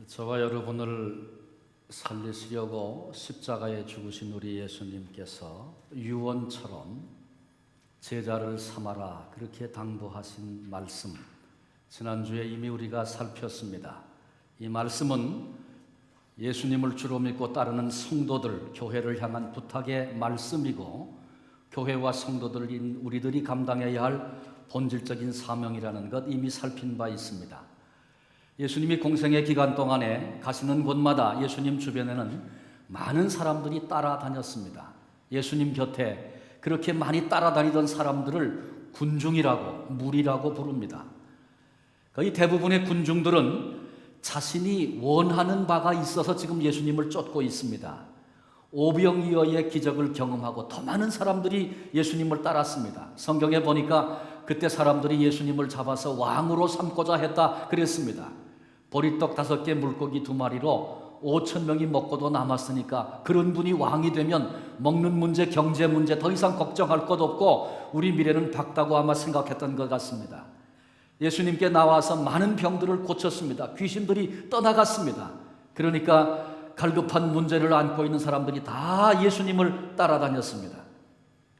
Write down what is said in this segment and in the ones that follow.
저와 여러분을 살리시려고 십자가에 죽으신 우리 예수님께서 유언처럼 제자를 삼아라 그렇게 당부하신 말씀, 지난주에 이미 우리가 살폈습니다. 이 말씀은 예수님을 주로 믿고 따르는 성도들, 교회를 향한 부탁의 말씀이고, 교회와 성도들인 우리들이 감당해야 할 본질적인 사명이라는 것 이미 살핀 바 있습니다. 예수님이 공생의 기간 동안에 가시는 곳마다 예수님 주변에는 많은 사람들이 따라다녔습니다. 예수님 곁에 그렇게 많이 따라다니던 사람들을 군중이라고, 무리라고 부릅니다. 거의 대부분의 군중들은 자신이 원하는 바가 있어서 지금 예수님을 쫓고 있습니다. 오병이어의 기적을 경험하고 더 많은 사람들이 예수님을 따랐습니다. 성경에 보니까 그때 사람들이 예수님을 잡아서 왕으로 삼고자 했다 그랬습니다. 보리떡 5개 물고기 2마리로 5,000명이 먹고도 남았으니까 그런 분이 왕이 되면 먹는 문제, 경제 문제 더 이상 걱정할 것 없고 우리 미래는 밝다고 아마 생각했던 것 같습니다. 예수님께 나와서 많은 병들을 고쳤습니다. 귀신들이 떠나갔습니다. 그러니까 갈급한 문제를 안고 있는 사람들이 다 예수님을 따라다녔습니다.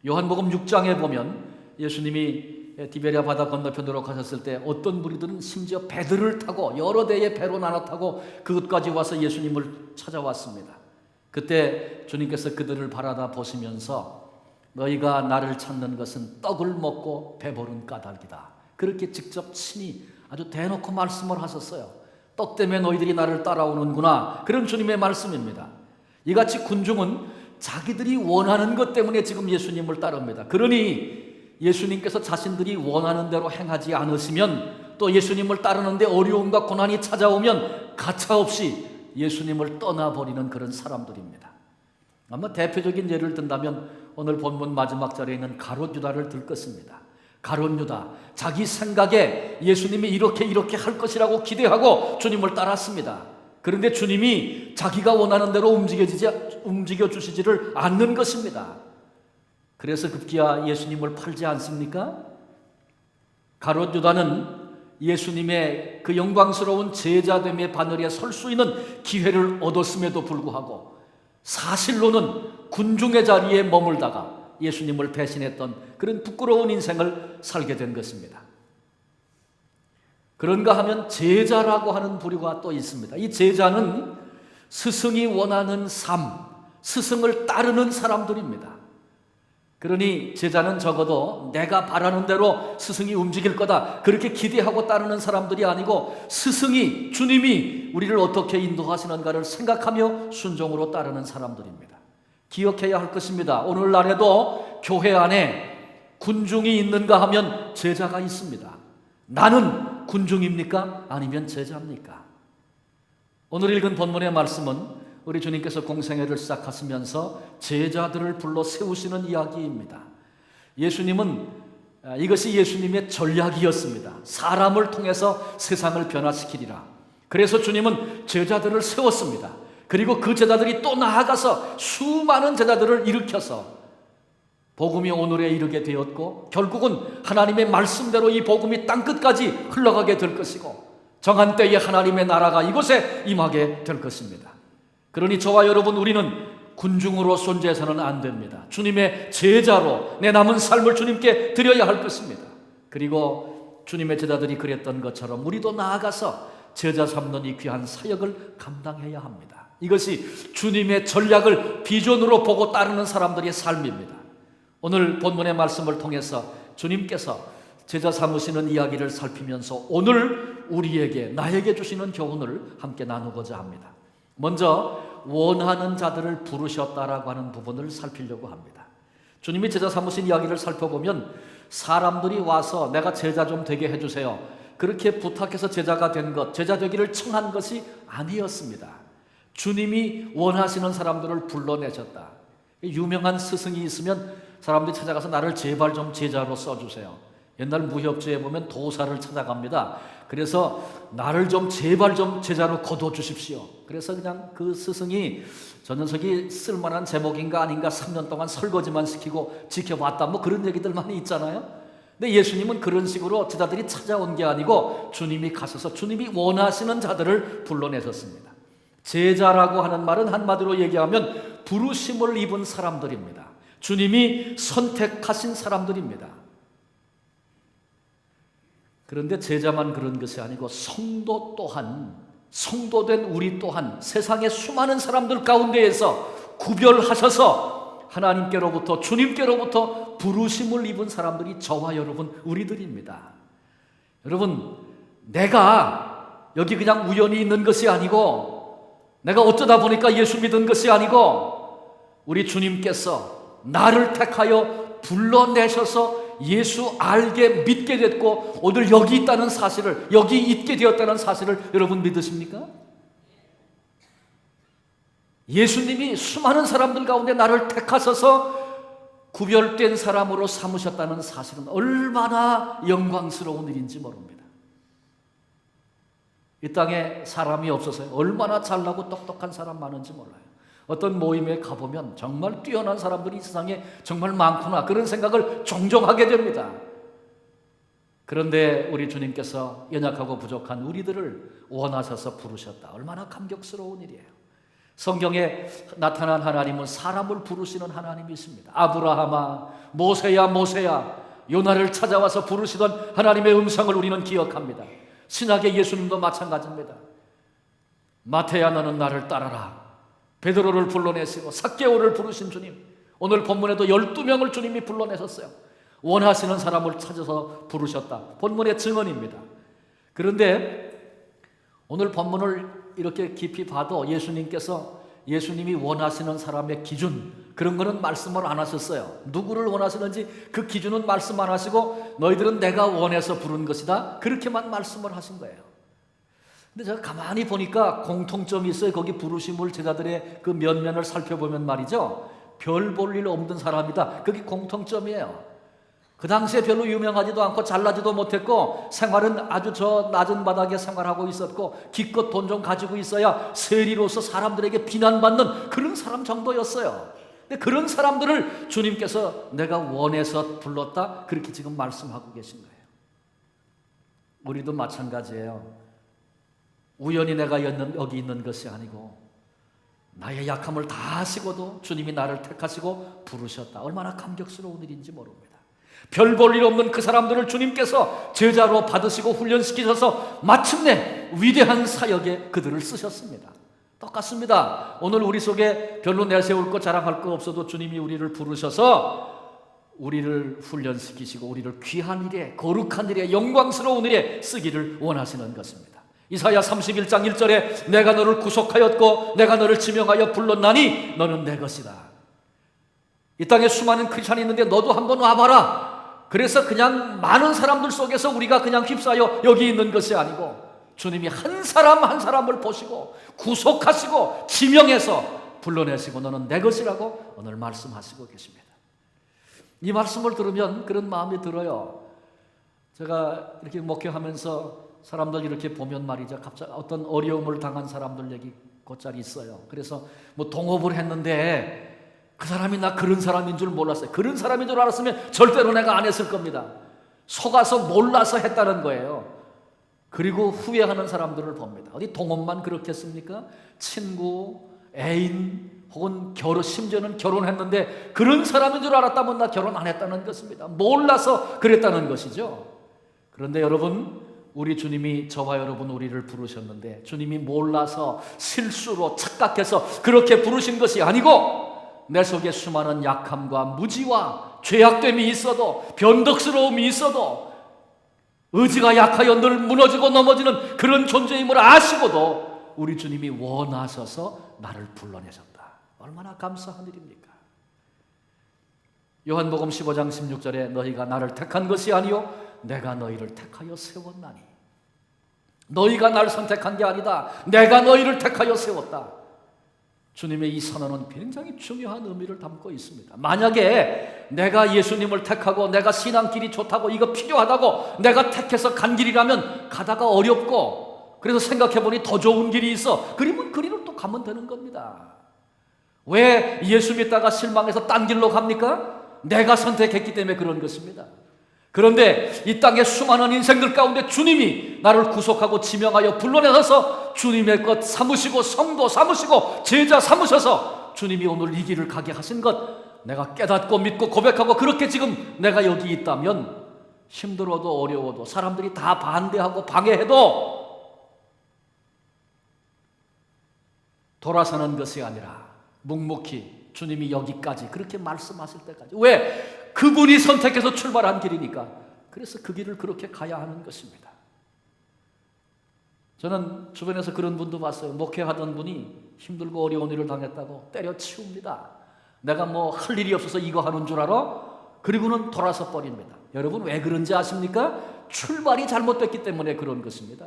요한복음 6장에 보면 예수님이 디베랴 바다 건너편으로 가셨을 때 어떤 무리들은 심지어 배들을 타고 여러 대의 배로 나눠 타고 그것까지 와서 예수님을 찾아왔습니다. 그때 주님께서 그들을 바라다 보시면서 너희가 나를 찾는 것은 떡을 먹고 배부른 까닭이다. 그렇게 직접 친히 아주 대놓고 말씀을 하셨어요. 떡 때문에 너희들이 나를 따라오는구나. 그런 주님의 말씀입니다. 이같이 군중은 자기들이 원하는 것 때문에 지금 예수님을 따릅니다. 그러니 예수님께서 자신들이 원하는 대로 행하지 않으시면, 또 예수님을 따르는데 어려움과 고난이 찾아오면 가차없이 예수님을 떠나버리는 그런 사람들입니다. 아마 대표적인 예를 든다면 오늘 본문 마지막 절에 있는 가룟 유다를 들 것입니다. 가룟 유다, 자기 생각에 예수님이 이렇게 할 것이라고 기대하고 주님을 따랐습니다. 그런데 주님이 자기가 원하는 대로 움직여 주시지를 않는 것입니다. 그래서 급기야 예수님을 팔지 않습니까? 가룟 유다는 예수님의 그 영광스러운 제자됨의 바늘에 설 수 있는 기회를 얻었음에도 불구하고 사실로는 군중의 자리에 머물다가 예수님을 배신했던 그런 부끄러운 인생을 살게 된 것입니다. 그런가 하면 제자라고 하는 부류가 또 있습니다. 이 제자는 스승이 원하는 삶, 스승을 따르는 사람들입니다. 그러니 제자는 적어도 내가 바라는 대로 스승이 움직일 거다 그렇게 기대하고 따르는 사람들이 아니고, 스승이, 주님이 우리를 어떻게 인도하시는가를 생각하며 순종으로 따르는 사람들입니다. 기억해야 할 것입니다. 오늘날에도 교회 안에 군중이 있는가 하면 제자가 있습니다. 나는 군중입니까? 아니면 제자입니까? 오늘 읽은 본문의 말씀은 우리 주님께서 공생애를 시작하시면서 제자들을 불러 세우시는 이야기입니다. 예수님은 이것이 예수님의 전략이었습니다. 사람을 통해서 세상을 변화시키리라. 그래서 주님은 제자들을 세웠습니다. 그리고 그 제자들이 또 나아가서 수많은 제자들을 일으켜서 복음이 오늘에 이르게 되었고, 결국은 하나님의 말씀대로 이 복음이 땅끝까지 흘러가게 될 것이고, 정한 때에 하나님의 나라가 이곳에 임하게 될 것입니다. 그러니 저와 여러분, 우리는 군중으로 존재해서는 안 됩니다. 주님의 제자로 내 남은 삶을 주님께 드려야 할 것입니다. 그리고 주님의 제자들이 그랬던 것처럼 우리도 나아가서 제자 삼는 이 귀한 사역을 감당해야 합니다. 이것이 주님의 전략을 비전으로 보고 따르는 사람들의 삶입니다. 오늘 본문의 말씀을 통해서 주님께서 제자 삼으시는 이야기를 살피면서 오늘 우리에게, 나에게 주시는 교훈을 함께 나누고자 합니다. 먼저 원하는 자들을 부르셨다라고 하는 부분을 살피려고 합니다. 주님이 제자 삼으신 이야기를 살펴보면 사람들이 와서 내가 제자 좀 되게 해주세요 그렇게 부탁해서 제자가 된 것, 제자 되기를 청한 것이 아니었습니다. 주님이 원하시는 사람들을 불러내셨다. 유명한 스승이 있으면 사람들이 찾아가서 나를 제발 좀 제자로 써주세요. 옛날 무협지에 보면 도사를 찾아갑니다. 그래서 나를 좀 제발 좀 제자로 거둬주십시오. 그래서 그냥 그 스승이 저 녀석이 쓸만한 제목인가 아닌가 3년 동안 설거지만 시키고 지켜봤다, 뭐 그런 얘기들 많이 있잖아요. 근데 예수님은 그런 식으로 제자들이 찾아온 게 아니고 주님이 가셔서 주님이 원하시는 자들을 불러내셨습니다. 제자라고 하는 말은 한마디로 얘기하면 부르심을 입은 사람들입니다. 주님이 선택하신 사람들입니다. 그런데 제자만 그런 것이 아니고 성도 또한, 성도된 우리 또한 세상의 수많은 사람들 가운데에서 구별하셔서 하나님께로부터, 주님께로부터 부르심을 입은 사람들이 저와 여러분, 우리들입니다. 여러분, 내가 여기 그냥 우연히 있는 것이 아니고, 내가 어쩌다 보니까 예수 믿은 것이 아니고, 우리 주님께서 나를 택하여 불러내셔서 예수 알게 믿게 됐고, 오늘 여기 있다는 사실을, 여기 있게 되었다는 사실을 여러분 믿으십니까? 예수님이 수많은 사람들 가운데 나를 택하셔서 구별된 사람으로 삼으셨다는 사실은 얼마나 영광스러운 일인지 모릅니다. 이 땅에 사람이 없어서 얼마나 잘나고 똑똑한 사람 많은지 몰라요. 어떤 모임에 가보면 정말 뛰어난 사람들이 이 세상에 정말 많구나, 그런 생각을 종종 하게 됩니다. 그런데 우리 주님께서 연약하고 부족한 우리들을 원하셔서 부르셨다. 얼마나 감격스러운 일이에요. 성경에 나타난 하나님은 사람을 부르시는 하나님이십니다. 아브라함아, 모세야, 모세야, 요나를 찾아와서 부르시던 하나님의 음성을 우리는 기억합니다. 신약의 예수님도 마찬가지입니다. 마태야, 너는 나를 따라라. 베드로를 불러내시고 삭개오를 부르신 주님, 오늘 본문에도 12명을 주님이 불러내셨어요. 원하시는 사람을 찾아서 부르셨다. 본문의 증언입니다. 그런데 오늘 본문을 이렇게 깊이 봐도 예수님이 원하시는 사람의 기준, 그런 거는 말씀을 안 하셨어요. 누구를 원하시는지 그 기준은 말씀 안 하시고 너희들은 내가 원해서 부른 것이다, 그렇게만 말씀을 하신 거예요. 근데 제가 가만히 보니까 공통점이 있어요. 거기 부르심을 제자들의 그 면면을 살펴보면 말이죠, 별 볼 일 없는 사람이다, 그게 공통점이에요. 그 당시에 별로 유명하지도 않고 잘나지도 못했고 생활은 아주 저 낮은 바닥에 생활하고 있었고 기껏 돈 좀 가지고 있어야 세리로서 사람들에게 비난받는 그런 사람 정도였어요. 근데 그런 사람들을 주님께서 내가 원해서 불렀다, 그렇게 지금 말씀하고 계신 거예요. 우리도 마찬가지예요. 우연히 내가 여기 있는 것이 아니고 나의 약함을 다 아시고도 주님이 나를 택하시고 부르셨다. 얼마나 감격스러운 일인지 모릅니다. 별 볼 일 없는 그 사람들을 주님께서 제자로 받으시고 훈련시키셔서 마침내 위대한 사역에 그들을 쓰셨습니다. 똑같습니다. 오늘 우리 속에 별로 내세울 것, 자랑할 거 없어도 주님이 우리를 부르셔서 우리를 훈련시키시고 우리를 귀한 일에, 거룩한 일에, 영광스러운 일에 쓰기를 원하시는 것입니다. 이사야 31장 1절에 내가 너를 구속하였고 내가 너를 지명하여 불렀나니 너는 내 것이다. 이 땅에 수많은 크리스찬이 있는데 너도 한번 와봐라. 그래서 그냥 많은 사람들 속에서 우리가 그냥 휩싸여 여기 있는 것이 아니고 주님이 한 사람 한 사람을 보시고 구속하시고 지명해서 불러내시고 너는 내 것이라고 오늘 말씀하시고 계십니다. 이 말씀을 들으면 그런 마음이 들어요. 제가 이렇게 목회하면서 사람들 이렇게 보면 말이죠, 갑자기 어떤 어려움을 당한 사람들 얘기 곧잘 있어요. 그래서 뭐 동업을 했는데 그 사람이 나 그런 사람인 줄 몰랐어요. 그런 사람인 줄 알았으면 절대로 내가 안 했을 겁니다. 속아서 몰라서 했다는 거예요. 그리고 후회하는 사람들을 봅니다. 어디 동업만 그렇겠습니까? 친구, 애인 혹은 심지어는 결혼했는데 그런 사람인 줄 알았다면 나 결혼 안 했다는 것입니다. 몰라서 그랬다는 것이죠. 그런데 여러분, 우리 주님이 저와 여러분 우리를 부르셨는데 주님이 몰라서 실수로 착각해서 그렇게 부르신 것이 아니고 내 속에 수많은 약함과 무지와 죄악됨이 있어도, 변덕스러움이 있어도, 의지가 약하여 늘 무너지고 넘어지는 그런 존재임을 아시고도 우리 주님이 원하셔서 나를 불러내셨다. 얼마나 감사한 일입니까? 요한복음 15장 16절에 너희가 나를 택한 것이 아니요 내가 너희를 택하여 세웠나니. 너희가 날 선택한 게 아니다, 내가 너희를 택하여 세웠다. 주님의 이 선언은 굉장히 중요한 의미를 담고 있습니다. 만약에 내가 예수님을 택하고 내가 신앙길이 좋다고 이거 필요하다고 내가 택해서 간 길이라면 가다가 어렵고 그래서 생각해보니 더 좋은 길이 있어, 그러면 그 길을 또 가면 되는 겁니다. 왜 예수 믿다가 실망해서 딴 길로 갑니까? 내가 선택했기 때문에 그런 것입니다. 그런데 이 땅의 수많은 인생들 가운데 주님이 나를 구속하고 지명하여 불러내셔서 주님의 것 삼으시고 성도 삼으시고 제자 삼으셔서 주님이 오늘 이 길을 가게 하신 것 내가 깨닫고 믿고 고백하고 그렇게 지금 내가 여기 있다면 힘들어도 어려워도 사람들이 다 반대하고 방해해도 돌아서는 것이 아니라 묵묵히 주님이 여기까지 그렇게 말씀하실 때까지. 왜? 그분이 선택해서 출발한 길이니까. 그래서 그 길을 그렇게 가야 하는 것입니다. 저는 주변에서 그런 분도 봤어요. 목회하던 분이 힘들고 어려운 일을 당했다고 때려치웁니다. 내가 뭐 할 일이 없어서 이거 하는 줄 알아? 그리고는 돌아서 버립니다. 여러분 왜 그런지 아십니까? 출발이 잘못됐기 때문에 그런 것입니다.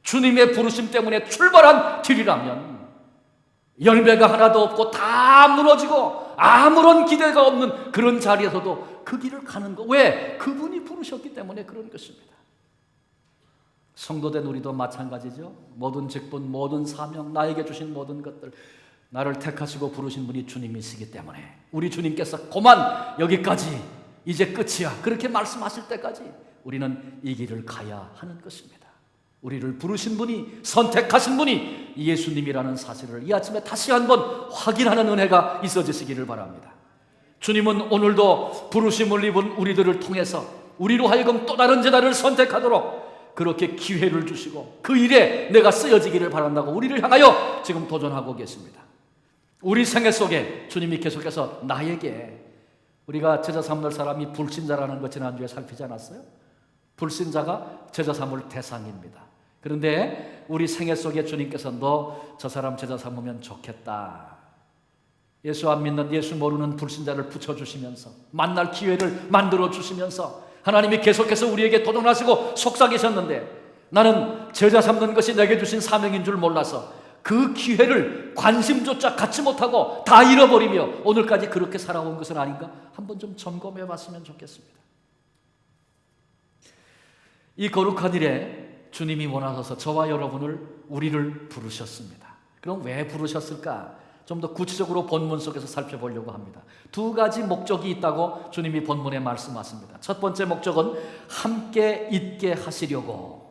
주님의 부르심 때문에 출발한 길이라면 열매가 하나도 없고 다 무너지고 아무런 기대가 없는 그런 자리에서도 그 길을 가는 거. 왜? 그분이 부르셨기 때문에 그런 것입니다. 성도된 우리도 마찬가지죠. 모든 직분, 모든 사명, 나에게 주신 모든 것들 나를 택하시고 부르신 분이 주님이시기 때문에 우리 주님께서 그만 여기까지 이제 끝이야 그렇게 말씀하실 때까지 우리는 이 길을 가야 하는 것입니다. 우리를 부르신 분이 선택하신 분이 예수님이라는 사실을 이 아침에 다시 한번 확인하는 은혜가 있어지시기를 바랍니다. 주님은 오늘도 부르심을 입은 우리들을 통해서 우리로 하여금 또 다른 제자를 선택하도록 그렇게 기회를 주시고 그 일에 내가 쓰여지기를 바란다고 우리를 향하여 지금 도전하고 계십니다. 우리 생애 속에 주님이 계속해서 나에게 우리가 제자 삼을 사람이 불신자라는 것 지난주에 살피지 않았어요? 불신자가 제자 삼을 대상입니다. 그런데 우리 생애 속에 주님께서 너 저 사람 제자 삼으면 좋겠다. 예수 안 믿는 예수 모르는 불신자를 붙여주시면서 만날 기회를 만들어주시면서 하나님이 계속해서 우리에게 도전하시고 속삭이셨는데 나는 제자 삼는 것이 내게 주신 사명인 줄 몰라서 그 기회를 관심조차 갖지 못하고 다 잃어버리며 오늘까지 그렇게 살아온 것은 아닌가? 한번 좀 점검해 봤으면 좋겠습니다. 이 거룩한 일에 주님이 원하셔서 저와 여러분을 우리를 부르셨습니다. 그럼 왜 부르셨을까? 좀 더 구체적으로 본문 속에서 살펴보려고 합니다. 두 가지 목적이 있다고 주님이 본문에 말씀하십니다. 첫 번째 목적은 함께 있게 하시려고.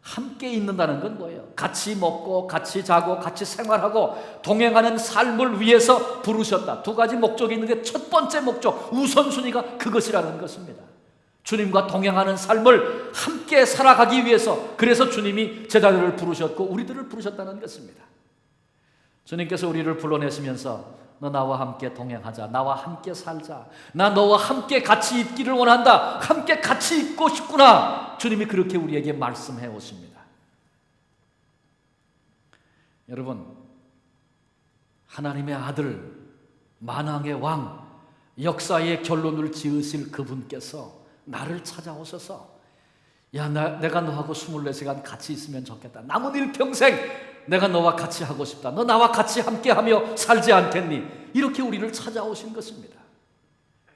함께 있는다는 건 뭐예요? 같이 먹고 같이 자고 같이 생활하고 동행하는 삶을 위해서 부르셨다. 두 가지 목적이 있는데 첫 번째 목적, 우선순위가 그것이라는 것입니다. 주님과 동행하는 삶을 함께 살아가기 위해서 그래서 주님이 제자들을 부르셨고 우리들을 부르셨다는 것입니다. 주님께서 우리를 불러내시면서 너 나와 함께 동행하자. 나와 함께 살자. 나 너와 함께 같이 있기를 원한다. 함께 같이 있고 싶구나. 주님이 그렇게 우리에게 말씀해 오십니다. 여러분, 하나님의 아들, 만왕의 왕, 역사의 결론을 지으실 그분께서 나를 찾아오셔서 야, 내가 너하고 24시간 같이 있으면 좋겠다. 남은 일평생 내가 너와 같이 하고 싶다. 너 나와 같이 함께하며 살지 않겠니? 이렇게 우리를 찾아오신 것입니다.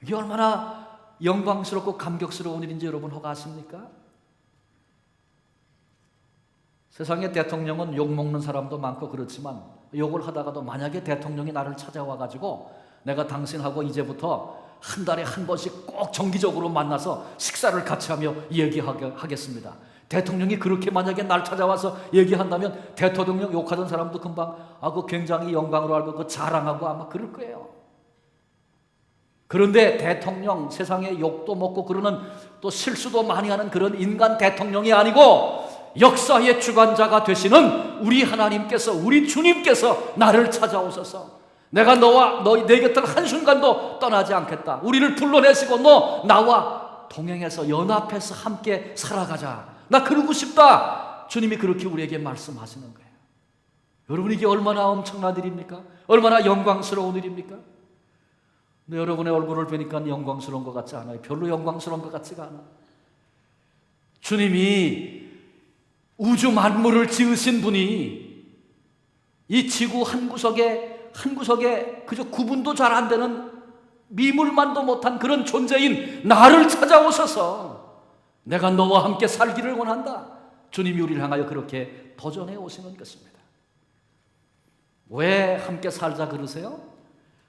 이게 얼마나 영광스럽고 감격스러운 일인지 여러분 혹 아십니까? 세상에 대통령은 욕먹는 사람도 많고 그렇지만 욕을 하다가도 만약에 대통령이 나를 찾아와가지고 내가 당신하고 이제부터 한 달에 한 번씩 꼭 정기적으로 만나서 식사를 같이 하며 얘기하겠습니다. 대통령이 그렇게 만약에 날 찾아와서 얘기한다면 대통령 욕하던 사람도 금방 그 굉장히 영광으로 알고 그 자랑하고 아마 그럴 거예요. 그런데 대통령, 세상에 욕도 먹고 그러는 또 실수도 많이 하는 그런 인간 대통령이 아니고 역사의 주관자가 되시는 우리 하나님께서, 우리 주님께서 나를 찾아오셔서 내가 내 곁을 한순간도 떠나지 않겠다. 우리를 불러내시고 너 나와 동행해서 연합해서 함께 살아가자. 나 그러고 싶다. 주님이 그렇게 우리에게 말씀하시는 거예요. 여러분 이게 얼마나 엄청난 일입니까? 얼마나 영광스러운 일입니까? 근데 여러분의 얼굴을 보니까 영광스러운 것 같지 않아요. 별로 영광스러운 것 같지가 않아. 주님이 우주 만물을 지으신 분이 이 지구 한 구석에 그저 구분도 잘 안 되는 미물만도 못한 그런 존재인 나를 찾아오셔서 내가 너와 함께 살기를 원한다. 주님이 우리를 향하여 그렇게 도전해 오시는 것입니다. 왜 함께 살자 그러세요?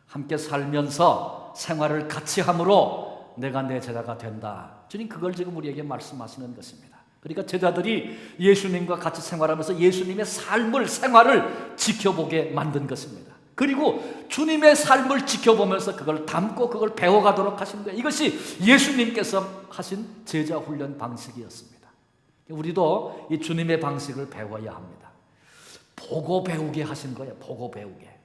함께 살면서 생활을 같이 함으로 내가 내 제자가 된다. 주님 그걸 지금 우리에게 말씀하시는 것입니다. 그러니까 제자들이 예수님과 같이 생활하면서 예수님의 생활을 지켜보게 만든 것입니다. 그리고 주님의 삶을 지켜보면서 그걸 담고 그걸 배워가도록 하신 거예요. 이것이 예수님께서 하신 제자 훈련 방식이었습니다. 우리도 이 주님의 방식을 배워야 합니다. 보고 배우게 하신 거예요. 보고 배우게.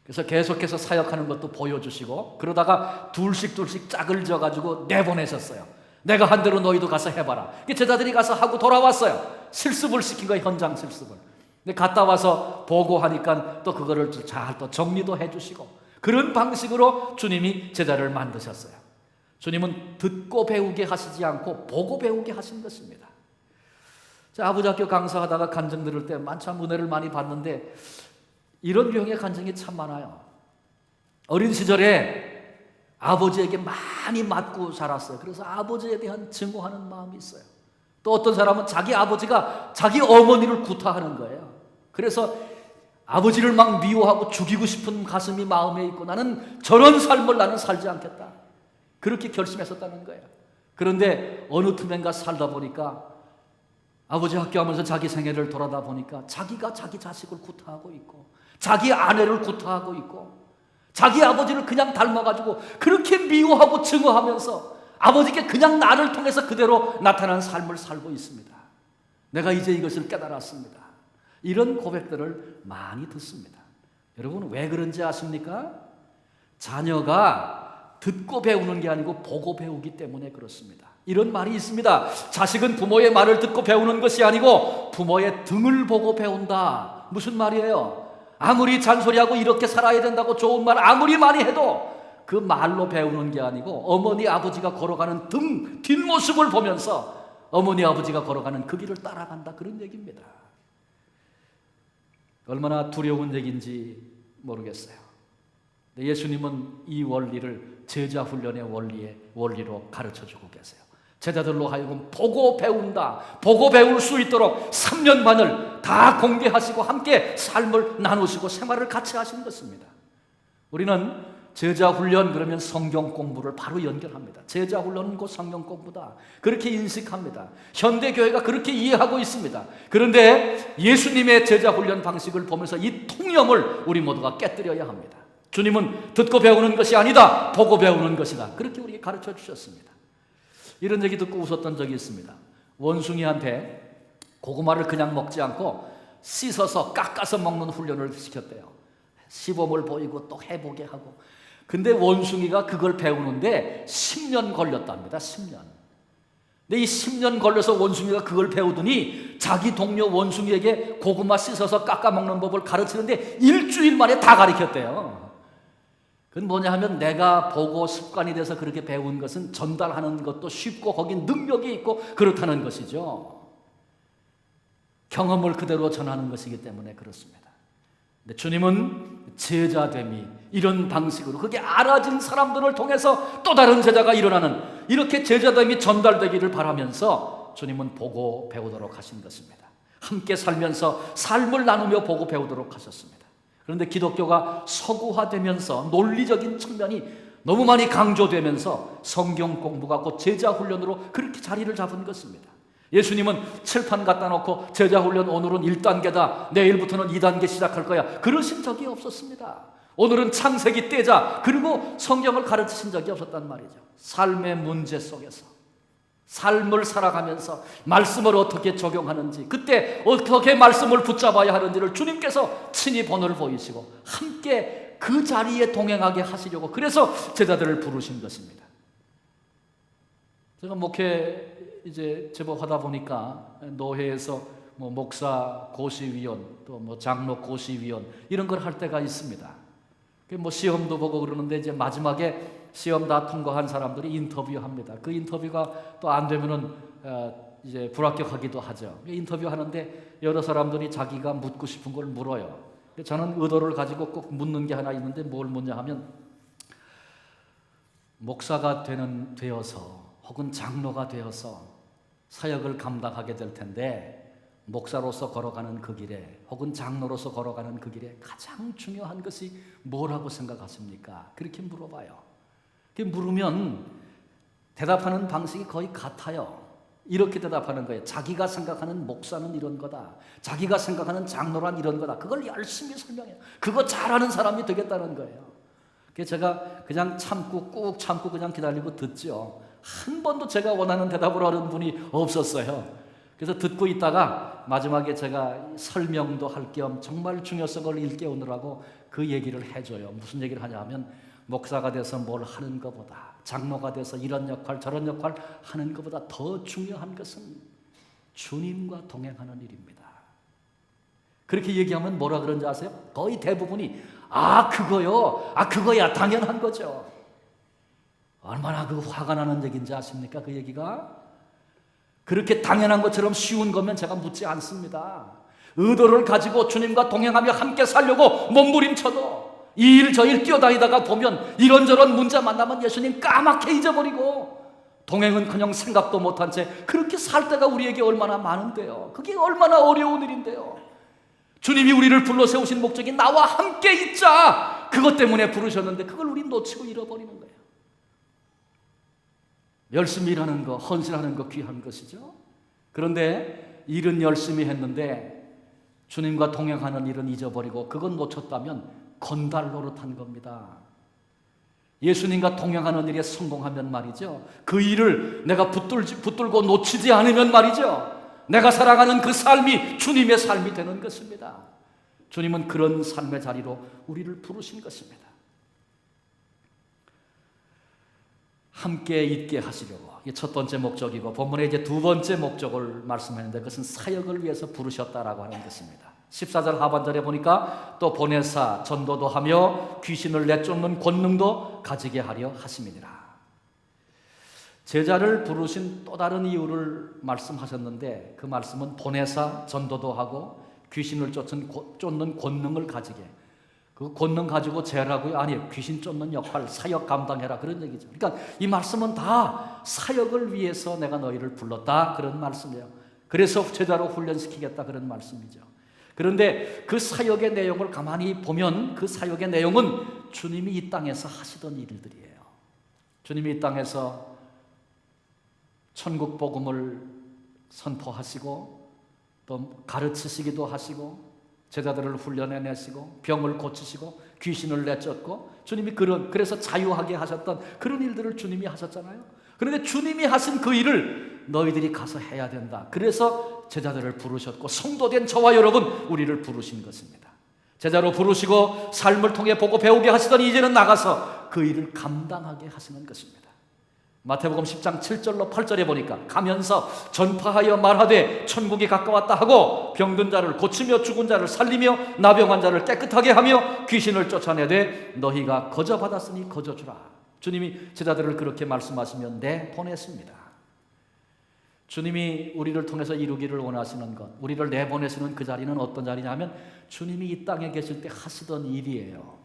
그래서 계속해서 사역하는 것도 보여주시고 그러다가 둘씩 짝을 져가지고 내보내셨어요. 내가 한 대로 너희도 가서 해봐라. 제자들이 가서 하고 돌아왔어요. 실습을 시킨 거예요. 현장 실습을. 근데 갔다 와서 보고하니까 또 그거를 잘 또 정리도 해주시고 그런 방식으로 주님이 제자를 만드셨어요. 주님은 듣고 배우게 하시지 않고 보고 배우게 하신 것입니다. 자, 아버지 학교 강사하다가 간증 들을 때 참 은혜를 많이 받는데 이런 유형의 간증이 참 많아요. 어린 시절에 아버지에게 많이 맞고 자랐어요. 그래서 아버지에 대한 증오하는 마음이 있어요. 또 어떤 사람은 자기 아버지가 자기 어머니를 구타하는 거예요. 그래서 아버지를 막 미워하고 죽이고 싶은 가슴이 마음에 있고 나는 저런 삶을 나는 살지 않겠다. 그렇게 결심했었다는 거예요. 그런데 어느 틈엔가 살다 보니까 아버지 학교하면서 자기 생애를 돌아다 보니까 자기가 자기 자식을 구타하고 있고 자기 아내를 구타하고 있고 자기 아버지를 그냥 닮아가지고 그렇게 미워하고 증오하면서 아버지께 그냥 나를 통해서 그대로 나타난 삶을 살고 있습니다. 내가 이제 이것을 깨달았습니다. 이런 고백들을 많이 듣습니다. 여러분 왜 그런지 아십니까? 자녀가 듣고 배우는 게 아니고 보고 배우기 때문에 그렇습니다. 이런 말이 있습니다. 자식은 부모의 말을 듣고 배우는 것이 아니고 부모의 등을 보고 배운다. 무슨 말이에요? 아무리 잔소리하고 이렇게 살아야 된다고 좋은 말 아무리 많이 해도 그 말로 배우는 게 아니고 어머니 아버지가 걸어가는 뒷모습을 보면서 어머니 아버지가 걸어가는 그 길을 따라간다. 그런 얘기입니다. 얼마나 두려운 얘기인지 모르겠어요. 예수님은 이 원리를 제자 훈련의 원리로 가르쳐주고 계세요. 제자들로 하여금 보고 배운다. 보고 배울 수 있도록 3년 반을 다 공개하시고 함께 삶을 나누시고 생활을 같이 하신 것입니다. 우리는 제자 훈련 그러면 성경 공부를 바로 연결합니다. 제자 훈련은 곧 성경 공부다. 그렇게 인식합니다. 현대 교회가 그렇게 이해하고 있습니다. 그런데 예수님의 제자 훈련 방식을 보면서 이 통념을 우리 모두가 깨뜨려야 합니다. 주님은 듣고 배우는 것이 아니다. 보고 배우는 것이다. 그렇게 우리에게 가르쳐 주셨습니다. 이런 얘기 듣고 웃었던 적이 있습니다. 원숭이한테 고구마를 그냥 먹지 않고 씻어서 깎아서 먹는 훈련을 시켰대요. 시범을 보이고 또 해보게 하고. 근데 원숭이가 그걸 배우는데 10년 걸렸답니다. 10년. 근데 이 10년 걸려서 원숭이가 그걸 배우더니 자기 동료 원숭이에게 고구마 씻어서 깎아 먹는 법을 가르치는데 일주일 만에 다 가르쳤대요. 그건 뭐냐 하면 내가 보고 습관이 돼서 그렇게 배운 것은 전달하는 것도 쉽고 거긴 능력이 있고 그렇다는 것이죠. 경험을 그대로 전하는 것이기 때문에 그렇습니다. 근데 주님은 제자됨이 이런 방식으로 그게 알아진 사람들을 통해서 또 다른 제자가 일어나는 이렇게 제자됨이 전달되기를 바라면서 주님은 보고 배우도록 하신 것입니다. 함께 살면서 삶을 나누며 보고 배우도록 하셨습니다. 그런데 기독교가 서구화되면서 논리적인 측면이 너무 많이 강조되면서 성경 공부가 곧 제자 훈련으로 그렇게 자리를 잡은 것입니다. 예수님은 칠판 갖다 놓고 제자 훈련 오늘은 1단계다. 내일부터는 2단계 시작할 거야. 그러신 적이 없었습니다. 오늘은 창세기 떼자. 그리고 성경을 가르치신 적이 없었단 말이죠. 삶의 문제 속에서 삶을 살아가면서 말씀을 어떻게 적용하는지 그때 어떻게 말씀을 붙잡아야 하는지를 주님께서 친히 본을 보이시고 함께 그 자리에 동행하게 하시려고 그래서 제자들을 부르신 것입니다. 제가 목회 이제 제법 하다 보니까 노회에서 목사 고시위원 또 장로 고시위원 이런 걸 할 때가 있습니다. 시험도 보고 그러는데 이제 마지막에 시험 다 통과한 사람들이 인터뷰합니다. 그 인터뷰가 또 안 되면은 이제 불합격하기도 하죠. 인터뷰하는데 여러 사람들이 자기가 묻고 싶은 걸 물어요. 저는 의도를 가지고 꼭 묻는 게 하나 있는데 뭘 묻냐 하면 목사가 되어서 혹은 장로가 되어서 사역을 감당하게 될 텐데 목사로서 걸어가는 그 길에 혹은 장로로서 걸어가는 그 길에 가장 중요한 것이 뭐라고 생각하십니까? 그렇게 물어봐요. 물으면 대답하는 방식이 거의 같아요. 이렇게 대답하는 거예요. 자기가 생각하는 목사는 이런 거다. 자기가 생각하는 장로란 이런 거다. 그걸 열심히 설명해요. 그거 잘하는 사람이 되겠다는 거예요. 그래서 제가 그냥 꾹 참고 그냥 기다리고 듣죠. 한 번도 제가 원하는 대답을 하는 분이 없었어요. 그래서 듣고 있다가 마지막에 제가 설명도 할 겸 정말 중요성을 일깨우느라고 그 얘기를 해줘요. 무슨 얘기를 하냐면 목사가 돼서 뭘 하는 것보다, 장로가 돼서 이런 역할 저런 역할 하는 것보다 더 중요한 것은 주님과 동행하는 일입니다. 그렇게 얘기하면 뭐라 그런지 아세요? 거의 대부분이 그거요? 그거야 당연한 거죠. 얼마나 그 화가 나는 얘기인지 아십니까? 그 얘기가 그렇게 당연한 것처럼 쉬운 거면 제가 묻지 않습니다. 의도를 가지고 주님과 동행하며 함께 살려고 몸부림쳐도 이 일 저 일 뛰어다니다가 보면 이런저런 문제 만나면 예수님 까맣게 잊어버리고 동행은커녕 생각도 못한 채 그렇게 살 때가 우리에게 얼마나 많은데요. 그게 얼마나 어려운 일인데요. 주님이 우리를 불러 세우신 목적이 나와 함께 있자, 그것 때문에 부르셨는데 그걸 우리 놓치고 잃어버리는 거예요. 열심히 일하는 거, 헌신하는 거 귀한 것이죠. 그런데 일은 열심히 했는데 주님과 동행하는 일은 잊어버리고 그건 놓쳤다면 건달 노릇한 겁니다. 예수님과 동행하는 일에 성공하면 말이죠, 그 일을 내가 붙들고 놓치지 않으면 말이죠, 내가 살아가는 그 삶이 주님의 삶이 되는 것입니다. 주님은 그런 삶의 자리로 우리를 부르신 것입니다. 함께 있게 하시려고, 이게 첫 번째 목적이고, 본문에 이제 두 번째 목적을 말씀했는데 그것은 사역을 위해서 부르셨다라고 하는 것입니다. 14절 하반절에 보니까 또 보내사 전도도 하며 귀신을 내쫓는 권능도 가지게 하려 하심이니라. 제자를 부르신 또 다른 이유를 말씀하셨는데 그 말씀은 보내사 전도도 하고 귀신을 쫓는 권능을 가지게, 그 권능 가지고 제라고요? 아니에요. 귀신 쫓는 역할, 사역 감당해라, 그런 얘기죠. 그러니까 이 말씀은 다 사역을 위해서 내가 너희를 불렀다, 그런 말씀이에요. 그래서 제자로 훈련시키겠다, 그런 말씀이죠. 그런데 그 사역의 내용을 가만히 보면 그 사역의 내용은 주님이 이 땅에서 하시던 일들이에요. 주님이 이 땅에서 천국 복음을 선포하시고 또 가르치시기도 하시고 제자들을 훈련해내시고 병을 고치시고 귀신을 내쫓고 주님이 그래서 자유하게 하셨던 그런 일들을 주님이 하셨잖아요. 그런데 주님이 하신 그 일을 너희들이 가서 해야 된다. 그래서 제자들을 부르셨고 성도된 저와 여러분 우리를 부르신 것입니다. 제자로 부르시고 삶을 통해 보고 배우게 하시더니 이제는 나가서 그 일을 감당하게 하시는 것입니다. 마태복음 10장 7절로 8절에 보니까 가면서 전파하여 말하되 천국이 가까웠다 하고 병든 자를 고치며 죽은 자를 살리며 나병한 자를 깨끗하게 하며 귀신을 쫓아내되 너희가 거저 받았으니 거저 주라. 주님이 제자들을 그렇게 말씀하시며 내보냈습니다. 주님이 우리를 통해서 이루기를 원하시는 것, 우리를 내보내시는 그 자리는 어떤 자리냐면 주님이 이 땅에 계실 때 하시던 일이에요.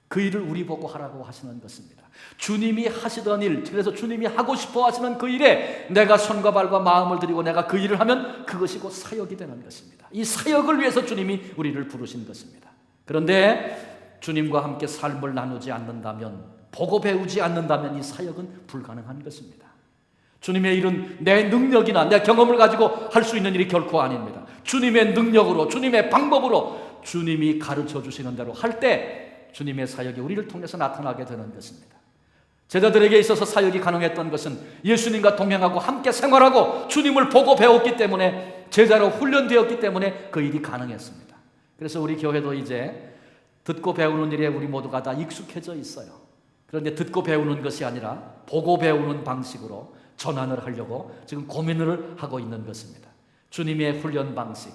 그 일을 우리 보고 하라고 하시는 것입니다. 주님이 하시던 일, 그래서 주님이 하고 싶어 하시는 그 일에 내가 손과 발과 마음을 들이고 내가 그 일을 하면 그것이 곧 사역이 되는 것입니다. 이 사역을 위해서 주님이 우리를 부르신 것입니다. 그런데 주님과 함께 삶을 나누지 않는다면, 보고 배우지 않는다면 이 사역은 불가능한 것입니다. 주님의 일은 내 능력이나 내 경험을 가지고 할 수 있는 일이 결코 아닙니다. 주님의 능력으로, 주님의 방법으로 주님이 가르쳐 주시는 대로 할 때 주님의 사역이 우리를 통해서 나타나게 되는 것입니다. 제자들에게 있어서 사역이 가능했던 것은 예수님과 동행하고 함께 생활하고 주님을 보고 배웠기 때문에, 제자로 훈련되었기 때문에 그 일이 가능했습니다. 그래서 우리 교회도 이제 듣고 배우는 일에 우리 모두가 다 익숙해져 있어요. 그런데 듣고 배우는 것이 아니라 보고 배우는 방식으로 전환을 하려고 지금 고민을 하고 있는 것입니다. 주님의 훈련 방식,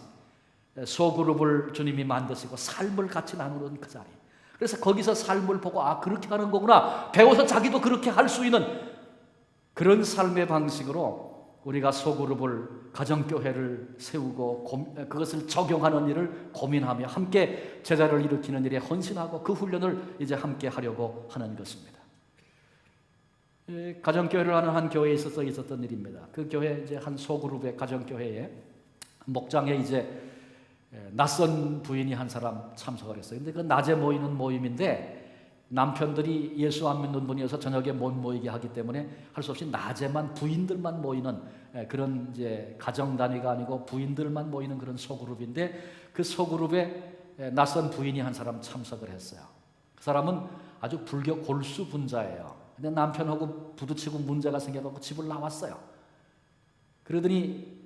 소그룹을 주님이 만드시고 삶을 같이 나누는 그 자리, 그래서 거기서 삶을 보고 그렇게 하는 거구나, 배워서 자기도 그렇게 할 수 있는 그런 삶의 방식으로 우리가 소그룹을, 가정교회를 세우고 그것을 적용하는 일을 고민하며 함께 제자를 일으키는 일에 헌신하고 그 훈련을 이제 함께 하려고 하는 것입니다. 가정교회를 하는 한 교회에 있었던 일입니다. 그 교회 이제 한 소그룹의 가정교회에 목장에 이제 낯선 부인이 한 사람 참석을 했어요. 근데 그 낮에 모이는 모임인데 남편들이 예수 안 믿는 분이어서 저녁에 못 모이게 하기 때문에 할 수 없이 낮에만 부인들만 모이는 그런 이제 가정 단위가 아니고 부인들만 모이는 그런 소그룹인데, 그 소그룹에 낯선 부인이 한 사람 참석을 했어요. 그 사람은 아주 불교 골수 분자예요. 근데 남편하고 부딪히고 문제가 생겨서 집을 나왔어요. 그러더니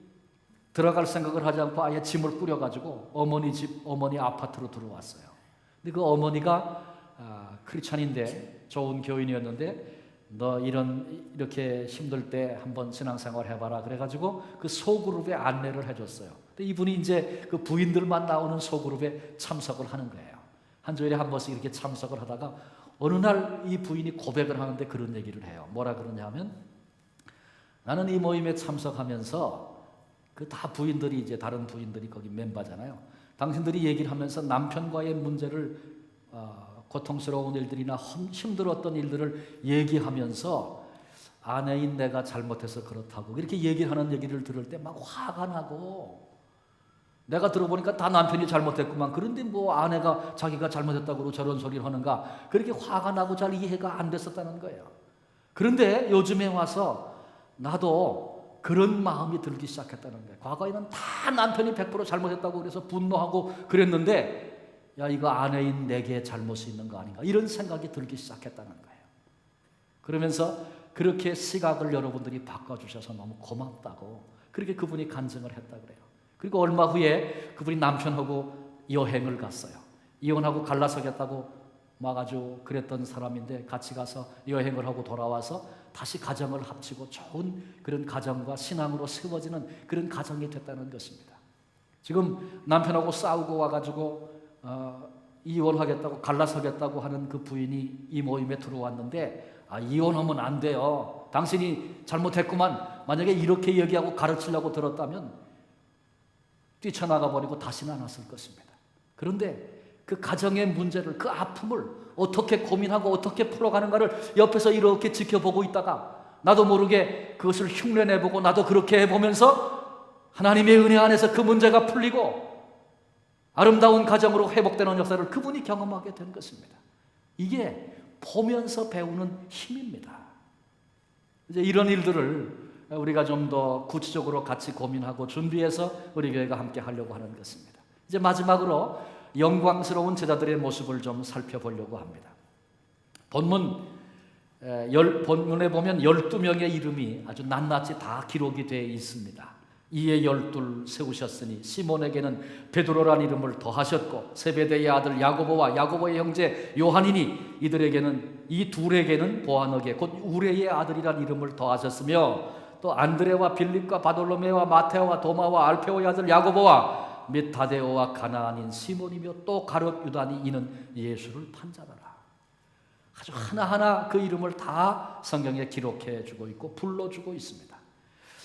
들어갈 생각을 하지 않고 아예 짐을 꾸려가지고 어머니 집, 어머니 아파트로 들어왔어요. 근데 그 어머니가 크리스찬인데 좋은 교인이었는데, 너 이렇게 힘들 때 한번 신앙생활 해봐라 그래가지고 그 소그룹에 안내를 해줬어요. 근데 이분이 이제 그 부인들만 나오는 소그룹에 참석을 하는 거예요. 한 주일에 한 번씩 이렇게 참석을 하다가 어느 날 이 부인이 고백을 하는데 그런 얘기를 해요. 뭐라 그러냐면, 나는 이 모임에 참석하면서 그 다 부인들이 이제 다른 부인들이 거기 멤버잖아요. 당신들이 얘기를 하면서 남편과의 문제를 고통스러운 일들이나 힘들었던 일들을 얘기하면서 아내인 내가 잘못해서 그렇다고 이렇게 얘기를 하는 얘기를 들을 때 막 화가 나고, 내가 들어보니까 다 남편이 잘못했구만. 그런데 뭐 아내가 자기가 잘못했다고 저런 소리를 하는가, 그렇게 화가 나고 잘 이해가 안 됐었다는 거예요. 그런데 요즘에 와서 나도 그런 마음이 들기 시작했다는 거예요. 과거에는 다 남편이 100% 잘못했다고 그래서 분노하고 그랬는데, 야, 이거 아내인 내게 잘못이 있는 거 아닌가, 이런 생각이 들기 시작했다는 거예요. 그러면서 그렇게 시각을 여러분들이 바꿔주셔서 너무 고맙다고 그렇게 그분이 간증을 했다 그래요. 그리고 얼마 후에 그분이 남편하고 여행을 갔어요. 이혼하고 갈라서겠다고 막 아주 그랬던 사람인데 같이 가서 여행을 하고 돌아와서 다시 가정을 합치고 좋은 그런 가정과 신앙으로 세워지는 그런 가정이 됐다는 것입니다. 지금 남편하고 싸우고 와가지고 이혼하겠다고 갈라서겠다고 하는 그 부인이 이 모임에 들어왔는데, 이혼하면 안 돼요. 당신이 잘못했구만. 만약에 이렇게 얘기하고 가르치려고 들었다면 뛰쳐나가 버리고 다시는 안 왔을 것입니다. 그런데 그 가정의 문제를, 그 아픔을 어떻게 고민하고 어떻게 풀어가는가를 옆에서 이렇게 지켜보고 있다가 나도 모르게 그것을 흉내내보고 나도 그렇게 해보면서 하나님의 은혜 안에서 그 문제가 풀리고 아름다운 가정으로 회복되는 역사를 그분이 경험하게 된 것입니다. 이게 보면서 배우는 힘입니다. 이제 이런 일들을 우리가 좀 더 구체적으로 같이 고민하고 준비해서 우리 교회가 함께 하려고 하는 것입니다. 이제 마지막으로 영광스러운 제자들의 모습을 좀 살펴보려고 합니다. 본문에 보면 12명의 이름이 아주 낱낱이 다 기록이 되어 있습니다. 이에 12 세우셨으니 시몬에게는 베드로란 이름을 더하셨고 세베대의 아들 야고보와 야고보의 형제 요한이니 이 둘에게는 보아너게 곧 우레의 아들이란 이름을 더하셨으며 또 안드레와 빌립과 바돌로메와 마테오와 도마와 알페오의 아들 야고보와 및 다데오와 가나안인 시몬이며 또 가룟 유다니 이는 예수를 판자더라. 아주 하나하나 그 이름을 다 성경에 기록해 주고 있고 불러주고 있습니다.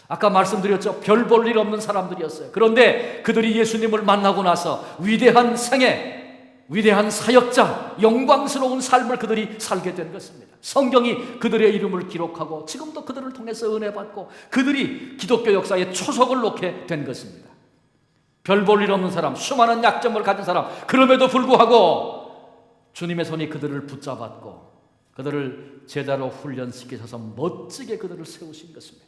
아까 말씀드렸죠. 별 볼 일 없는 사람들이었어요. 그런데 그들이 예수님을 만나고 나서 위대한 생애, 위대한 사역자, 영광스러운 삶을 그들이 살게 된 것입니다. 성경이 그들의 이름을 기록하고 지금도 그들을 통해서 은혜 받고 그들이 기독교 역사에 초석을 놓게 된 것입니다. 별 볼 일 없는 사람, 수많은 약점을 가진 사람, 그럼에도 불구하고 주님의 손이 그들을 붙잡았고 그들을 제자로 훈련시키셔서 멋지게 그들을 세우신 것입니다.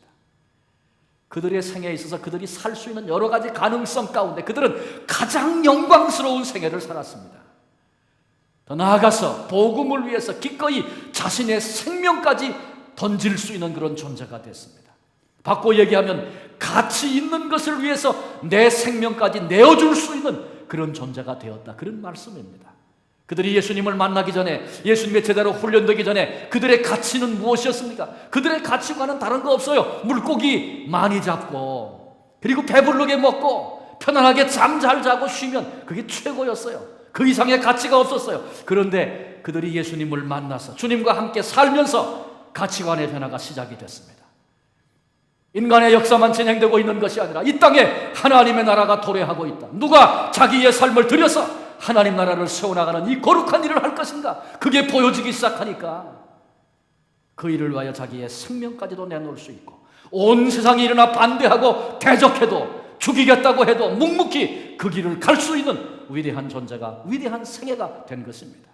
그들의 생애에 있어서 그들이 살 수 있는 여러 가지 가능성 가운데 그들은 가장 영광스러운 생애를 살았습니다. 더 나아가서 복음을 위해서 기꺼이 자신의 생명까지 던질 수 있는 그런 존재가 됐습니다. 바꿔 얘기하면 가치 있는 것을 위해서 내 생명까지 내어줄 수 있는 그런 존재가 되었다, 그런 말씀입니다. 그들이 예수님을 만나기 전에, 예수님의 제자로 훈련되기 전에 그들의 가치는 무엇이었습니까? 그들의 가치관은 다른 거 없어요. 물고기 많이 잡고 그리고 배부르게 먹고 편안하게 잠 잘 자고 쉬면 그게 최고였어요. 그 이상의 가치가 없었어요. 그런데 그들이 예수님을 만나서 주님과 함께 살면서 가치관의 변화가 시작이 됐습니다. 인간의 역사만 진행되고 있는 것이 아니라 이 땅에 하나님의 나라가 도래하고 있다. 누가 자기의 삶을 들여서 하나님 나라를 세워나가는 이 거룩한 일을 할 것인가? 그게 보여지기 시작하니까 그 일을 위하여 자기의 생명까지도 내놓을 수 있고 온 세상이 일어나 반대하고 대적해도 죽이겠다고 해도 묵묵히 그 길을 갈 수 있는 위대한 존재가, 위대한 생애가 된 것입니다.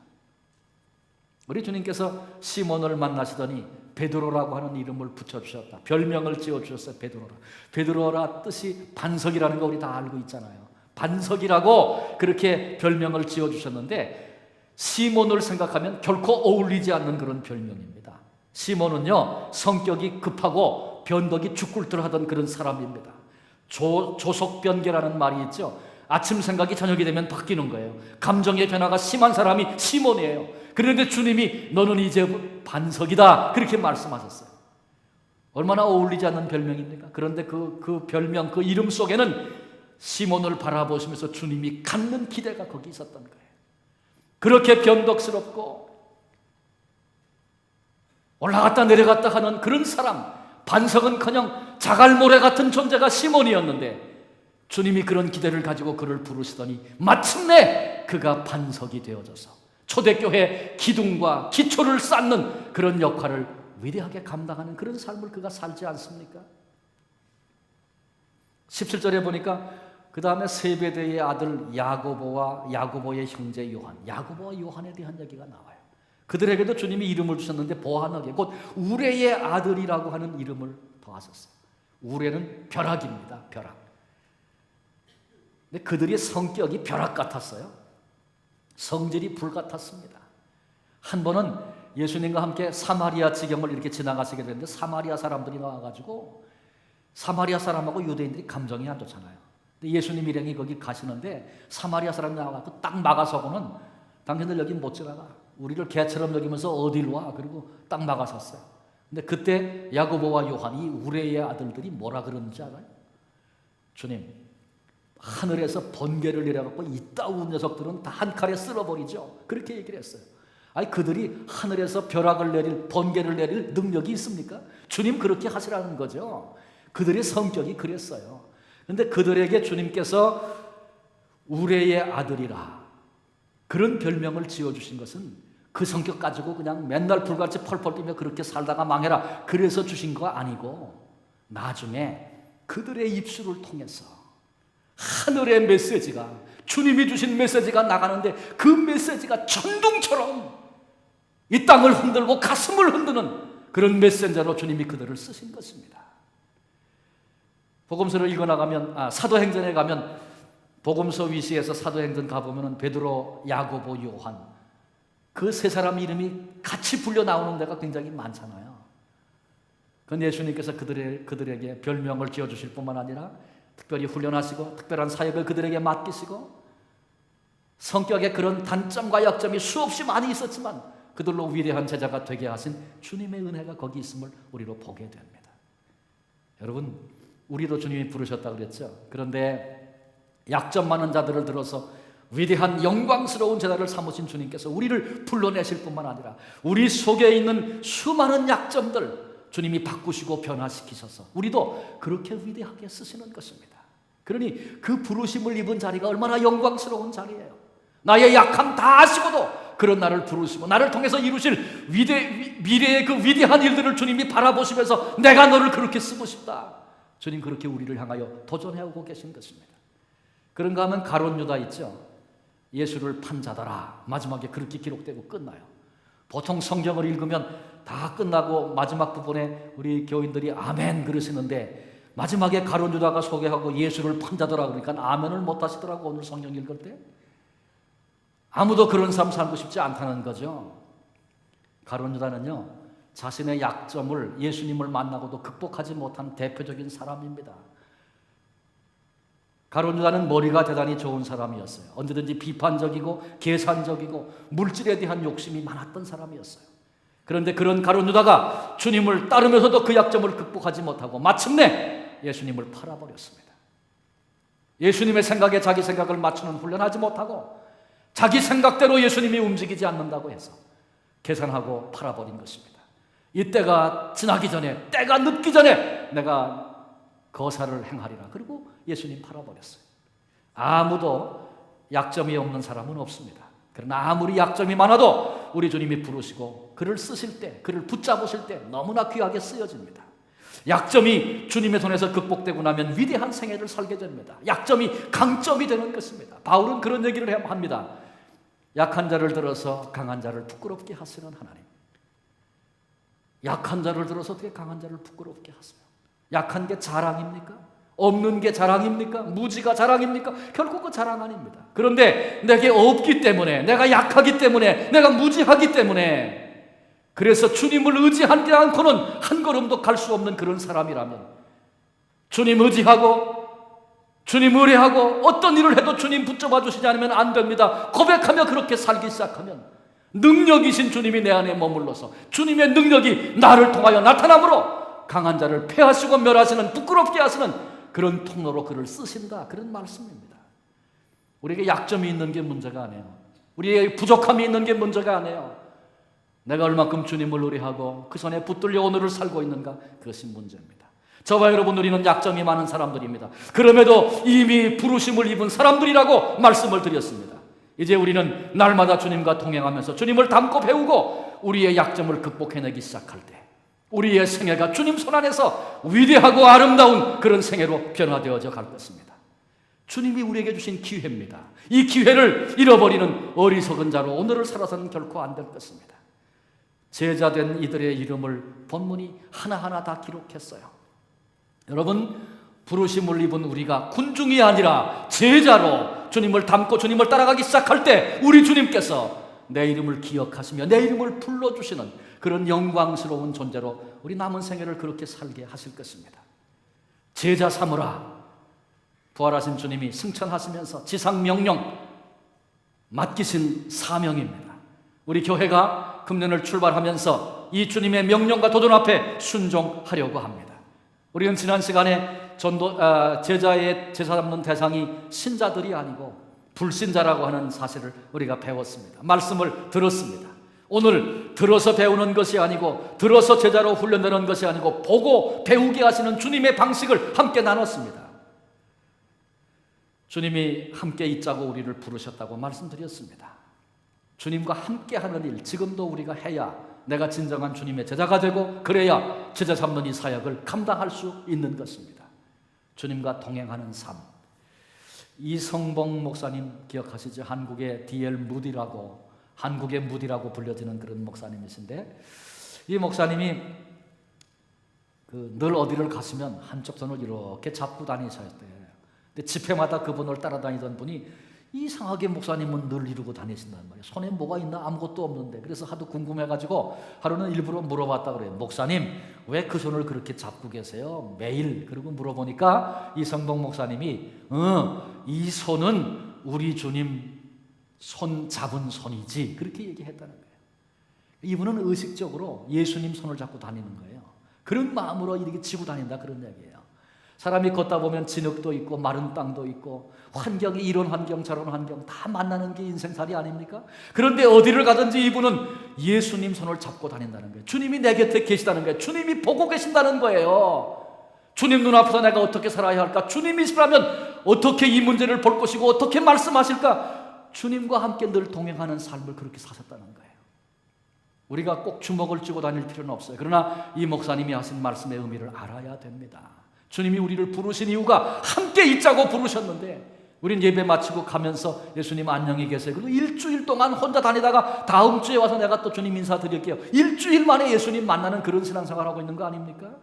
우리 주님께서 시몬을 만나시더니 베드로라고 하는 이름을 붙여주셨다. 별명을 지어주셨어요. 베드로라. 베드로라 뜻이 반석이라는 거 우리 다 알고 있잖아요. 반석이라고 그렇게 별명을 지어주셨는데 시몬을 생각하면 결코 어울리지 않는 그런 별명입니다. 시몬은요, 성격이 급하고 변덕이 죽굴들하던 그런 사람입니다. 조속변개라는 말이 있죠. 아침 생각이 저녁이 되면 바뀌는 거예요. 감정의 변화가 심한 사람이 시몬이에요. 그런데 주님이 너는 이제 반석이다 그렇게 말씀하셨어요. 얼마나 어울리지 않는 별명입니까? 그런데 그 별명, 그 이름 속에는 시몬을 바라보시면서 주님이 갖는 기대가 거기 있었던 거예요. 그렇게 변덕스럽고 올라갔다 내려갔다 하는 그런 사람, 반석은커녕 자갈모래 같은 존재가 시몬이었는데 주님이 그런 기대를 가지고 그를 부르시더니 마침내 그가 반석이 되어져서 초대교회 기둥과 기초를 쌓는 그런 역할을 위대하게 감당하는 그런 삶을 그가 살지 않습니까? 17절에 보니까 그 다음에 세베대의 아들 야고보와 야고보의 형제 요한, 야고보와 요한에 대한 얘기가 나와요. 그들에게도 주님이 이름을 주셨는데 보아너게, 곧 우레의 아들이라고 하는 이름을 더하셨어요. 우레는 벼락입니다. 벼락. 근데 그들의 성격이 벼락 같았어요. 성질이 불 같았습니다. 한 번은 예수님과 함께 사마리아 지경을 이렇게 지나가시게 되는데 사마리아 사람들이 나와가지고, 사마리아 사람하고 유대인들이 감정이 안 좋잖아요. 근데 예수님 일행이 거기 가시는데 사마리아 사람이 나와가지고 딱 막아서고는 당신들 여기 못 지나가, 우리를 개처럼 여기면서 어디로 와, 그리고 딱 막아섰어요. 근데 그때 야고보와 요한이 우레의 아들들이 뭐라 그러는지 알아요? 주님, 하늘에서 번개를 내려갖고 이따운 녀석들은 다 한 칼에 쓸어버리죠. 그렇게 얘기를 했어요. 아니, 그들이 하늘에서 벼락을 내릴, 번개를 내릴 능력이 있습니까? 주님 그렇게 하시라는 거죠. 그들의 성격이 그랬어요. 그런데 그들에게 주님께서 우레의 아들이라 그런 별명을 지어주신 것은 그 성격 가지고 그냥 맨날 불같이 펄펄 뛰며 그렇게 살다가 망해라 그래서 주신 거 아니고, 나중에 그들의 입술을 통해서 하늘의 메시지가, 주님이 주신 메시지가 나가는데 그 메시지가 천둥처럼 이 땅을 흔들고 가슴을 흔드는 그런 메신저로 주님이 그들을 쓰신 것입니다. 복음서를 읽어나가면, 사도행전에 가면 복음서 위시에서 사도행전 가보면 베드로, 야고보, 요한 그 세 사람 이름이 같이 불려 나오는 데가 굉장히 많잖아요. 그건 예수님께서 그들에게 별명을 지어주실 뿐만 아니라 특별히 훈련하시고 특별한 사역을 그들에게 맡기시고 성격에 그런 단점과 약점이 수없이 많이 있었지만 그들로 위대한 제자가 되게 하신 주님의 은혜가 거기 있음을 우리로 보게 됩니다. 여러분, 우리도 주님이 부르셨다고 그랬죠. 그런데 약점 많은 자들을 들어서 위대한 영광스러운 제자를 삼으신 주님께서 우리를 불러내실 뿐만 아니라 우리 속에 있는 수많은 약점들 주님이 바꾸시고 변화시키셔서 우리도 그렇게 위대하게 쓰시는 것입니다. 그러니 그 부르심을 입은 자리가 얼마나 영광스러운 자리예요. 나의 약함 다 아시고도 그런 나를 부르시고 나를 통해서 이루실 미래의 그 위대한 일들을 주님이 바라보시면서 내가 너를 그렇게 쓰고 싶다. 주님 그렇게 우리를 향하여 도전해오고 계신 것입니다. 그런가 하면 가룟 유다 있죠. 예수를 판 자더라. 마지막에 그렇게 기록되고 끝나요. 보통 성경을 읽으면 다 끝나고 마지막 부분에 우리 교인들이 아멘 그러시는데 마지막에 가룟 유다가 소개하고 예수를 판 자더라 그러니까 아멘을 못 하시더라고. 오늘 성경 읽을 때 아무도 그런 삶 살고 싶지 않다는 거죠. 가룟 유다는요, 자신의 약점을 예수님을 만나고도 극복하지 못한 대표적인 사람입니다. 가룟 유다는 머리가 대단히 좋은 사람이었어요. 언제든지 비판적이고 계산적이고 물질에 대한 욕심이 많았던 사람이었어요. 그런데 그런 가룟 유다가 주님을 따르면서도 그 약점을 극복하지 못하고 마침내 예수님을 팔아버렸습니다. 예수님의 생각에 자기 생각을 맞추는 훈련하지 못하고 자기 생각대로 예수님이 움직이지 않는다고 해서 계산하고 팔아버린 것입니다. 이때가 지나기 전에, 때가 늦기 전에 내가 거사를 행하리라. 그리고 예수님 팔아버렸어요. 아무도 약점이 없는 사람은 없습니다. 그러나 아무리 약점이 많아도 우리 주님이 부르시고 그를 쓰실 때, 그를 붙잡으실 때 너무나 귀하게 쓰여집니다. 약점이 주님의 손에서 극복되고 나면 위대한 생애를 살게 됩니다. 약점이 강점이 되는 것입니다. 바울은 그런 얘기를 합니다. 약한 자를 들어서 강한 자를 부끄럽게 하시는 하나님. 약한 자를 들어서 어떻게 강한 자를 부끄럽게 하세요? 약한 게 자랑입니까? 없는 게 자랑입니까? 무지가 자랑입니까? 결코 그 자랑 아닙니다. 그런데 내게 없기 때문에, 내가 약하기 때문에, 내가 무지하기 때문에, 그래서 주님을 의지하지 않고는 한 걸음도 갈 수 없는 그런 사람이라면, 주님 의지하고 주님 의뢰하고 어떤 일을 해도 주님 붙잡아 주시지 않으면 안 됩니다. 고백하며 그렇게 살기 시작하면 능력이신 주님이 내 안에 머물러서 주님의 능력이 나를 통하여 나타남으로 강한 자를 패하시고 멸하시는, 부끄럽게 하시는 그런 통로로 그를 쓰신다, 그런 말씀입니다. 우리에게 약점이 있는 게 문제가 아니에요. 우리의 부족함이 있는 게 문제가 아니에요. 내가 얼마큼 주님을 의뢰하고 그 손에 붙들려 오늘을 살고 있는가, 그것이 문제입니다. 저와 여러분, 우리는 약점이 많은 사람들입니다. 그럼에도 이미 부르심을 입은 사람들이라고 말씀을 드렸습니다. 이제 우리는 날마다 주님과 동행하면서 주님을 닮고 배우고 우리의 약점을 극복해내기 시작할 때 우리의 생애가 주님 손 안에서 위대하고 아름다운 그런 생애로 변화되어져 갈 것입니다. 주님이 우리에게 주신 기회입니다. 이 기회를 잃어버리는 어리석은 자로 오늘을 살아서는 결코 안 될 것입니다. 제자된 이들의 이름을 본문이 하나하나 다 기록했어요. 여러분, 부르심을 입은 우리가 군중이 아니라 제자로 주님을 닮고 주님을 따라가기 시작할 때 우리 주님께서 내 이름을 기억하시며 내 이름을 불러주시는 그런 영광스러운 존재로 우리 남은 생애를 그렇게 살게 하실 것입니다. 제자 삼으라, 부활하신 주님이 승천하시면서 지상 명령 맡기신 사명입니다. 우리 교회가 금년을 출발하면서 이 주님의 명령과 도전 앞에 순종하려고 합니다. 우리는 지난 시간에 제자의 제사 잡는 대상이 신자들이 아니고 불신자라고 하는 사실을 우리가 배웠습니다. 말씀을 들었습니다. 오늘 들어서 배우는 것이 아니고, 들어서 제자로 훈련되는 것이 아니고, 보고 배우게 하시는 주님의 방식을 함께 나눴습니다. 주님이 함께 있자고 우리를 부르셨다고 말씀드렸습니다. 주님과 함께 하는 일, 지금도 우리가 해야 내가 진정한 주님의 제자가 되고, 그래야 제자 삼는 이 사역을 감당할 수 있는 것입니다. 주님과 동행하는 삶. 이성봉 목사님 기억하시죠? 한국의 D.L. 무디라고, 한국의 무디라고 불려지는 그런 목사님이신데, 이 목사님이 늘 어디를 가시면 한쪽 손을 이렇게 잡고 다니셨대요. 근데 집회마다 그분을 따라다니던 분이 이상하게 목사님은 늘 이러고 다니신단 말이에요. 손에 뭐가 있나? 아무것도 없는데. 그래서 하도 궁금해가지고 하루는 일부러 물어봤다 그래요. 목사님, 왜 그 손을 그렇게 잡고 계세요? 매일. 그리고 물어보니까 이성봉 목사님이 이 손은 우리 주님 손 잡은 손이지, 그렇게 얘기했다는 거예요. 이분은 의식적으로 예수님 손을 잡고 다니는 거예요. 그런 마음으로 이렇게 지고 다닌다, 그런 얘기예요. 사람이 걷다 보면 진흙도 있고 마른 땅도 있고 환경이 이런 환경 저런 환경 다 만나는 게 인생살이 아닙니까? 그런데 어디를 가든지 이분은 예수님 손을 잡고 다닌다는 거예요. 주님이 내 곁에 계시다는 거예요. 주님이 보고 계신다는 거예요. 주님 눈앞에서 내가 어떻게 살아야 할까? 주님이시라면 어떻게 이 문제를 볼 것이고 어떻게 말씀하실까? 주님과 함께 늘 동행하는 삶을 그렇게 사셨다는 거예요. 우리가 꼭 주먹을 쥐고 다닐 필요는 없어요. 그러나 이 목사님이 하신 말씀의 의미를 알아야 됩니다. 주님이 우리를 부르신 이유가 함께 있자고 부르셨는데, 우린 예배 마치고 가면서 예수님 안녕히 계세요. 그리고 일주일 동안 혼자 다니다가 다음 주에 와서 내가 또 주님 인사드릴게요. 일주일 만에 예수님 만나는 그런 신앙생활하고 있는 거 아닙니까?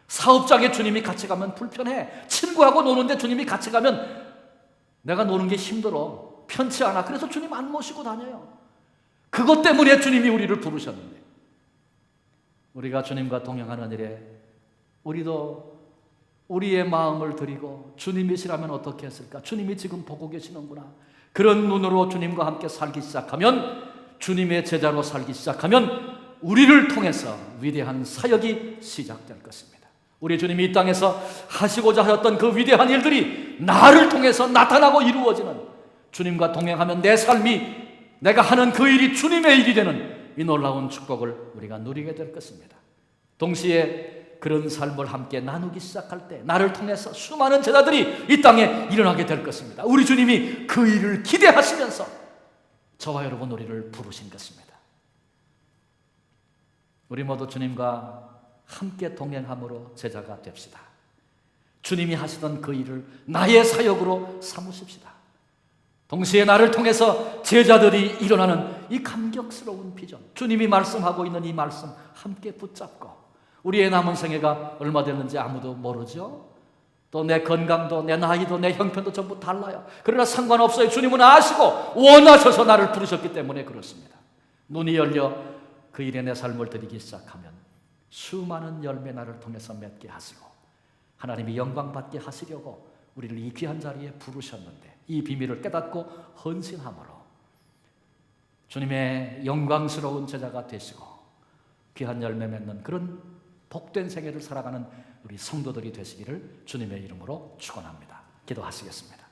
사업장에 주님이 같이 가면 불편해. 친구하고 노는데 주님이 같이 가면 내가 노는 게 힘들어. 편치 않아. 그래서 주님 안 모시고 다녀요. 그것 때문에 주님이 우리를 부르셨는데, 우리가 주님과 동행하는 일에 우리도 우리의 마음을 드리고 주님이시라면 어떻게 했을까? 주님이 지금 보고 계시는구나. 그런 눈으로 주님과 함께 살기 시작하면, 주님의 제자로 살기 시작하면 우리를 통해서 위대한 사역이 시작될 것입니다. 우리 주님이 이 땅에서 하시고자 하셨던 그 위대한 일들이 나를 통해서 나타나고 이루어지는, 주님과 동행하면 내 삶이, 내가 하는 그 일이 주님의 일이 되는 이 놀라운 축복을 우리가 누리게 될 것입니다. 동시에 그런 삶을 함께 나누기 시작할 때 나를 통해서 수많은 제자들이 이 땅에 일어나게 될 것입니다. 우리 주님이 그 일을 기대하시면서 저와 여러분 우리를 부르신 것입니다. 우리 모두 주님과 함께 동행함으로 제자가 됩시다. 주님이 하시던 그 일을 나의 사역으로 삼으십시다. 동시에 나를 통해서 제자들이 일어나는 이 감격스러운 비전, 주님이 말씀하고 있는 이 말씀 함께 붙잡고, 우리의 남은 생애가 얼마 됐는지 아무도 모르죠. 또 내 건강도 내 나이도 내 형편도 전부 달라요. 그러나 상관없어요. 주님은 아시고 원하셔서 나를 부르셨기 때문에 그렇습니다. 눈이 열려 그 일에 내 삶을 드리기 시작하면 수많은 열매 나를 통해서 맺게 하시고 하나님이 영광받게 하시려고 우리를 이 귀한 자리에 부르셨는데, 이 비밀을 깨닫고 헌신함으로 주님의 영광스러운 제자가 되시고 귀한 열매 맺는 그런 복된 생애를 살아가는 우리 성도들이 되시기를 주님의 이름으로 축원합니다. 기도하시겠습니다.